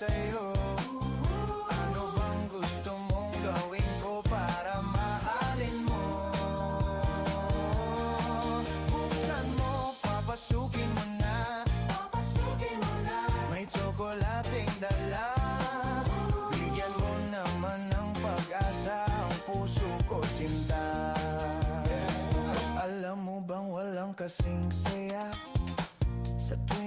sa'yo. Ano bang gusto mong gawin ko para mahalin mo? Buksan mo, papasukin mo na. May tsokolating dala. Bigyan mo naman ng pag-asa ang puso ko, sinta. Alam mo bang walang kasing saya sa tuwing